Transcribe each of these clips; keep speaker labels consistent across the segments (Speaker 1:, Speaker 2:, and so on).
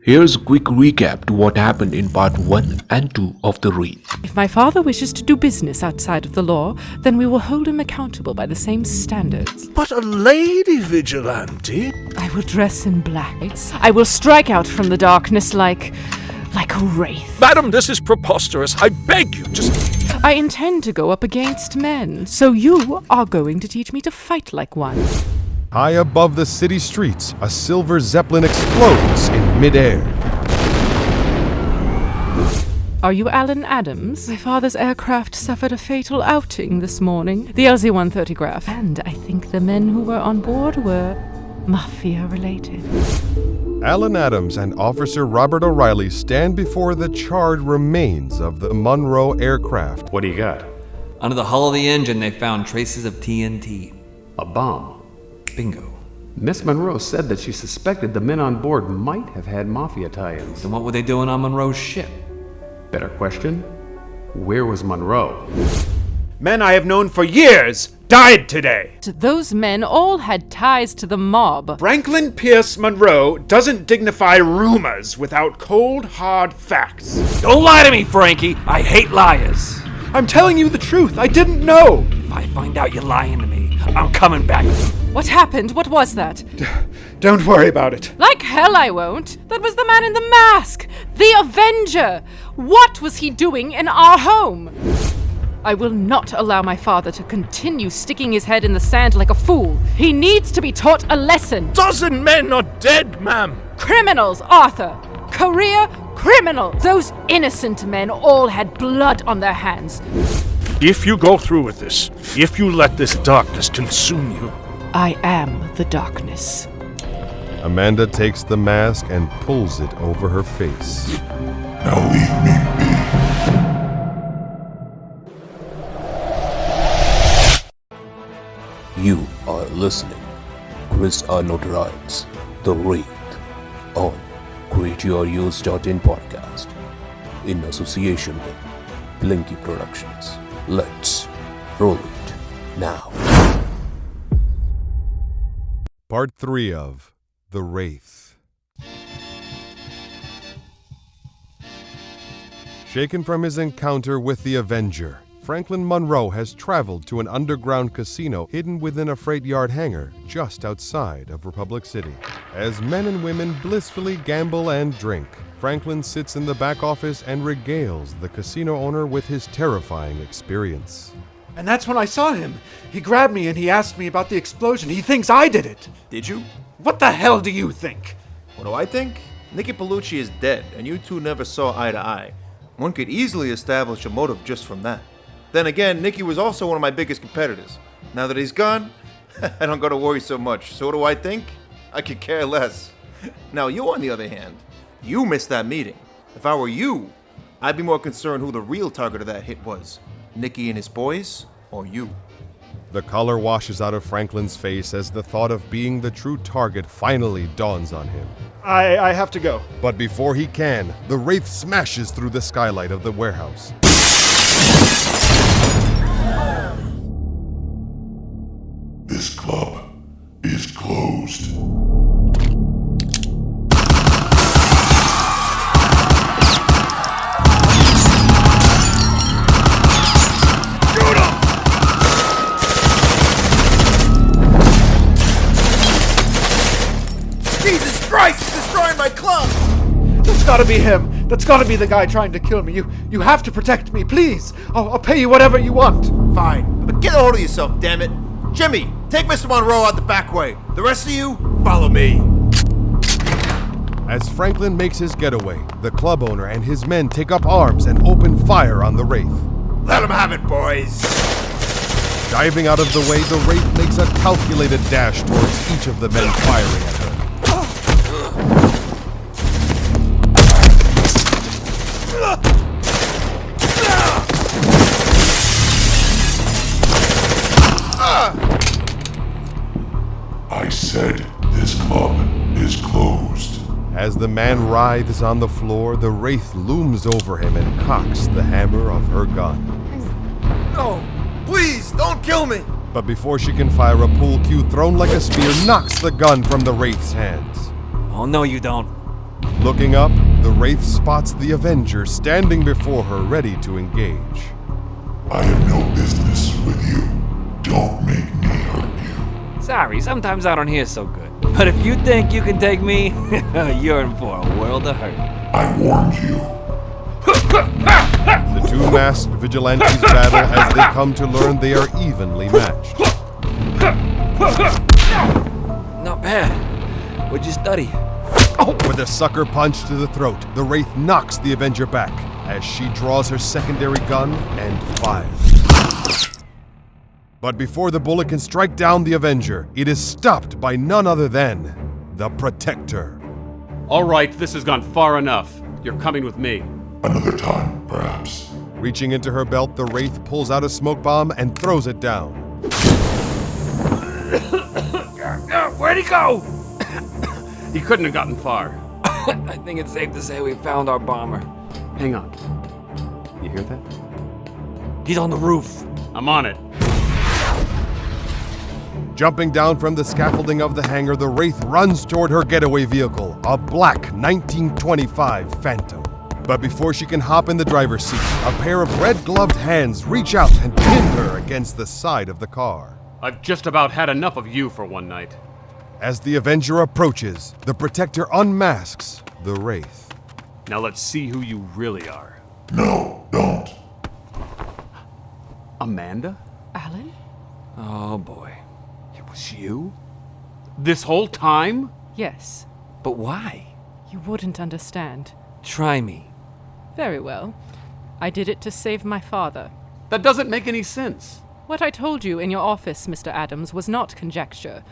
Speaker 1: Here's a quick recap to what happened in Part 1 and 2 of the Wraith.
Speaker 2: If my father wishes to do business outside of the law, then we will hold him accountable by the same standards.
Speaker 3: But a lady vigilante?
Speaker 2: I will dress in black. I will strike out from the darkness like a wraith.
Speaker 3: Madam, this is preposterous. I beg you, just...
Speaker 2: I intend to go up against men, so you are going to teach me to fight like one.
Speaker 4: High above the city streets, a silver zeppelin explodes in midair.
Speaker 2: Are you Alan Adams? My father's aircraft suffered a fatal outing this morning. The 𝗪𝗔𝗏. And I think the men who were on board were mafia-related.
Speaker 4: Alan Adams and Officer Robert O'Reilly stand before the charred remains of the Monroe aircraft.
Speaker 5: What do you got?
Speaker 6: Under the hull of the engine, they found traces of TNT.
Speaker 5: A bomb.
Speaker 6: Bingo.
Speaker 5: Miss Monroe said that she suspected the men on board might have had mafia tie-ins.
Speaker 6: Then what were they doing on Monroe's ship?
Speaker 5: Better question, where was Monroe?
Speaker 7: Men I have known for years died today.
Speaker 2: Those men all had ties to the mob.
Speaker 7: Franklin Pierce Monroe doesn't dignify rumors without cold, hard facts.
Speaker 3: Don't lie to me, Frankie. I hate liars.
Speaker 7: I'm telling you the truth. I didn't know.
Speaker 3: If I find out you're lying to me, I'm coming back.
Speaker 2: What happened? What was that?
Speaker 7: Don't worry about it.
Speaker 2: Like hell I won't. That was the man in the mask. The Avenger. What was he doing in our home? I will not allow my father to continue sticking his head in the sand like a fool. He needs to be taught a lesson.
Speaker 3: 12 men are dead, ma'am.
Speaker 2: Criminals, Arthur. Career criminals. Those innocent men all had blood on their hands.
Speaker 3: If you go through with this, if you let this darkness consume you...
Speaker 2: I am the darkness.
Speaker 4: Amanda takes the mask and pulls it over her face.
Speaker 8: Now leave me be.
Speaker 1: You are listening Chris R Notarile's The Wraith on 𝗬𝗎𝗄𝗪 podcast in association with Blinky Productions. Let's roll it now.
Speaker 4: Part 3 of The Wraith. Shaken from his encounter with the Avenger, Franklin Monroe has traveled to an underground casino hidden within a freight yard hangar just outside of Republic City. As men and women blissfully gamble and drink, Franklin sits in the back office and regales the casino owner with his terrifying experience.
Speaker 7: And that's when I saw him. He grabbed me and he asked me about the explosion. He thinks I did it.
Speaker 9: Did you?
Speaker 7: What the hell do you think?
Speaker 9: What do I think? 𝗧𝗵𝗵𝗪𝗶 is dead, and you two never saw eye to eye. One could easily establish a motive just from that. Then again, Nicky was also one of my biggest competitors. Now that he's gone, I don't gotta worry so much. So what do I think? I could care less. Now you, on the other hand, you missed that meeting. If I were you, I'd be more concerned who the real target of that hit was. Nicky and his boys, or you.
Speaker 4: The color washes out of Franklin's face as the thought of being the true target finally dawns on him.
Speaker 7: I have to go.
Speaker 4: But before he can, the Wraith smashes through the skylight of the warehouse.
Speaker 8: This club is closed.
Speaker 9: Jesus Christ! Destroying my club!
Speaker 7: That's gotta be him. That's gotta be the guy trying to kill me. You have to protect me, please. I'll pay you whatever you want.
Speaker 9: Fine, but get a hold of yourself, damn it. Jimmy, take Mr. Monroe out the back way. The rest of you, follow me.
Speaker 4: As Franklin makes his getaway, the club owner and his men take up arms and open fire on the Wraith.
Speaker 9: Let him have it, boys.
Speaker 4: Diving out of the way, the Wraith makes a calculated dash towards each of the men firing at her.
Speaker 8: I said this club is closed.
Speaker 4: As the man writhes on the floor, the Wraith looms over him and cocks the hammer of her gun.
Speaker 9: No, please, don't kill me.
Speaker 4: But before she can fire, a pool cue thrown like a spear knocks the gun from the Wraith's hands.
Speaker 6: Oh, no, you don't.
Speaker 4: Looking up, the Wraith spots the Avenger standing before her ready to engage.
Speaker 8: I have no business with you. Don't make me hurt you.
Speaker 6: Sorry, sometimes I don't hear so good. But if you think you can take me, you're in for a world of hurt.
Speaker 8: I warned you.
Speaker 4: The two masked vigilantes battle as they come to learn they are evenly matched.
Speaker 6: Not bad. What'd you study?
Speaker 4: With a sucker punch to the throat, the Wraith knocks the Avenger back as she draws her secondary gun and fires. But before the bullet can strike down the Avenger, it is stopped by none other than the Protector.
Speaker 10: All right, this has gone far enough. You're coming with me.
Speaker 8: Another time, perhaps.
Speaker 4: Reaching into her belt, the Wraith pulls out a smoke bomb and throws it down.
Speaker 6: Where'd he go?
Speaker 10: He couldn't have gotten far.
Speaker 6: I think it's safe to say we found our bomber.
Speaker 10: Hang on. You hear that?
Speaker 6: He's on the roof.
Speaker 10: I'm on it.
Speaker 4: Jumping down from the scaffolding of the hangar, the Wraith runs toward her getaway vehicle, a black 1925 Phantom. But before she can hop in the driver's seat, a pair of red-gloved hands reach out and pin her against the side of the car.
Speaker 10: I've just about had enough of you for one night.
Speaker 4: As the Avenger approaches, the Protector unmasks the Wraith.
Speaker 10: Now let's see who you really are.
Speaker 8: No, don't.
Speaker 10: Amanda?
Speaker 2: Alan?
Speaker 6: Oh boy.
Speaker 10: It was you? This whole time?
Speaker 2: Yes.
Speaker 6: But why?
Speaker 2: You wouldn't understand.
Speaker 6: Try me.
Speaker 2: Very well. I did it to save my father.
Speaker 10: That doesn't make any sense.
Speaker 2: What I told you in your office, Mr. Adams, was not conjecture.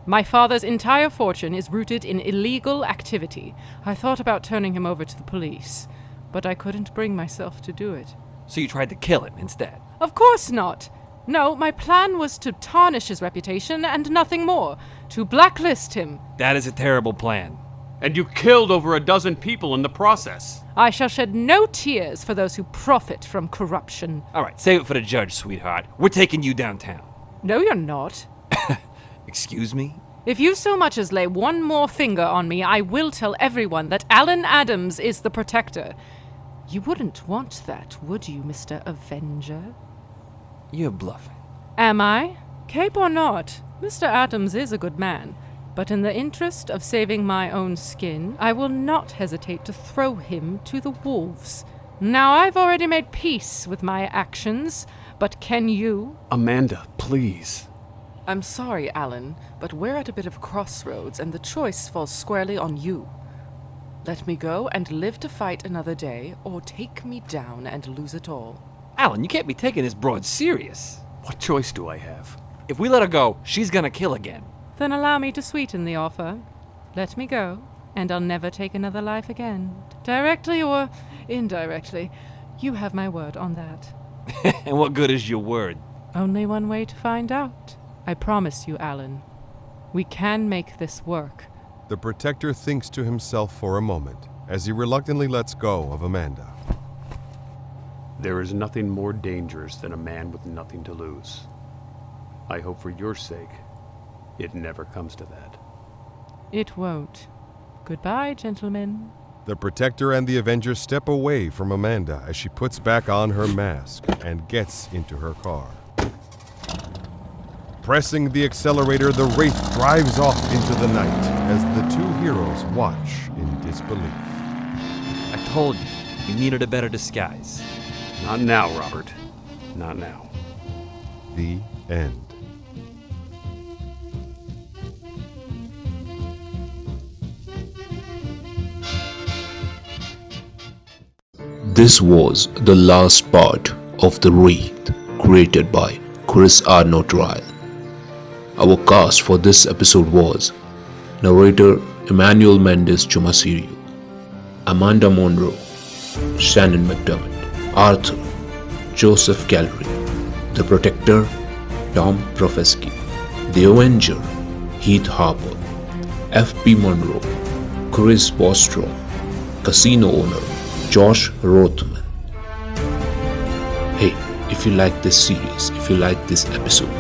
Speaker 2: My father's entire fortune is rooted in illegal activity. I thought about turning him over to the police, but I couldn't bring myself to do it.
Speaker 6: So you tried to kill him instead?
Speaker 2: Of course not! No, my plan was to tarnish his reputation and nothing more. To blacklist him.
Speaker 6: That is a terrible plan.
Speaker 10: And you killed over a dozen people in the process.
Speaker 2: I shall shed no tears for those who profit from corruption.
Speaker 6: All right, save it for the judge, sweetheart. We're taking you downtown.
Speaker 2: No, you're not.
Speaker 6: Excuse me?
Speaker 2: If you so much as lay one more finger on me, I will tell everyone that Alan Adams is the Protector. You wouldn't want that, would you, Mr. Avenger?
Speaker 6: You're bluffing.
Speaker 2: Am I? Cape or not, Mr. Adams is a good man. But in the interest of saving my own skin, I will not hesitate to throw him to the wolves. Now, I've already made peace with my actions, but can you?
Speaker 10: Amanda, please.
Speaker 2: I'm sorry, Alan, but we're at a bit of a crossroads, and the choice falls squarely on you. Let me go and live to fight another day, or take me down and lose it all.
Speaker 6: Alan, you can't be taking this broad serious.
Speaker 10: What choice do I have?
Speaker 6: If we let her go, she's gonna kill again.
Speaker 2: Then allow me to sweeten the offer. Let me go, and I'll never take another life again. Directly or indirectly. You have my word on that.
Speaker 6: And what good is your word?
Speaker 2: Only one way to find out. I promise you, Alan. We can make this work.
Speaker 4: The Protector thinks to himself for a moment as he reluctantly lets go of Amanda.
Speaker 10: There is nothing more dangerous than a man with nothing to lose. I hope for your sake, it never comes to that.
Speaker 2: It won't. Goodbye, gentlemen.
Speaker 4: The Protector and the Avenger step away from Amanda as she puts back on her mask and gets into her car. Pressing the accelerator, the Wraith drives off into the night as the two heroes watch in disbelief.
Speaker 6: I told you, you needed a better disguise.
Speaker 10: Not now, Robert. Not now.
Speaker 4: The end.
Speaker 1: This was the last part of The Wraith, created by Chris R Notarile. Our cast for this episode was narrator Emmanuel Mendes-Chumaceiro, Amanda Monroe, Shannon McDermott, Arthur, Joseph Gallery, The Protector, 𝗕𝗵𝗆, The Avenger, 𝗕𝗵𝗆, F.P. Monroe, Chris Bostrom, Casino owner Josh Rothman. Hey, if you like this series, if you like this episode,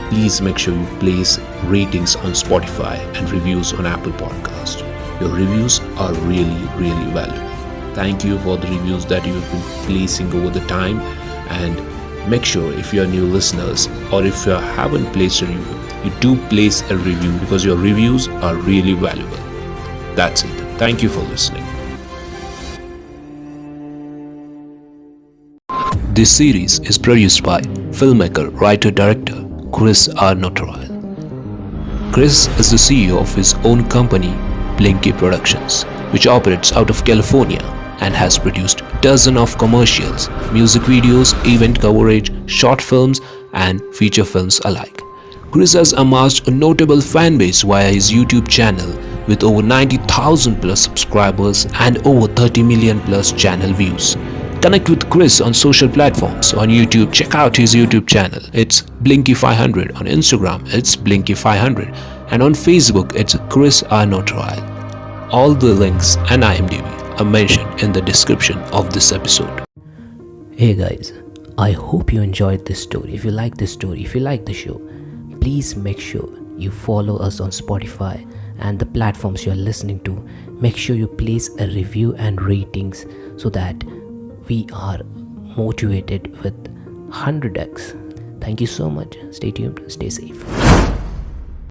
Speaker 1: please make sure you place ratings on Spotify and reviews on Apple Podcast. Your reviews are really valuable. Thank you for the reviews that you have been placing over the time, and make sure if you are new listeners or if you haven't placed a review, you do place a review because your reviews are really valuable. That's it. Thank you for listening. This series is produced by filmmaker, writer, director Chris R Notarile. Chris is the CEO of his own company, Blinky Productions, which operates out of California and has produced dozens of commercials, music videos, event coverage, short films, and feature films alike. Chris has amassed a notable fan base via his YouTube channel with over 90,000 plus subscribers and over 30 million plus channel views. Connect with Chris on social platforms. On YouTube, check out his YouTube channel. It's 𝗵𝗵𝗃500. On Instagram, it's 𝗵𝗵𝗃500. And on Facebook, it's Chris R Notarile. All the links and IMDb are mentioned in the description of this episode.
Speaker 11: Hey guys, I hope you enjoyed this story. If you like this story, if you like the show, please make sure you follow us on Spotify and the platforms you're listening to. Make sure you place a review and ratings so that we are motivated with 100x. Thank you so much. Stay tuned, stay safe.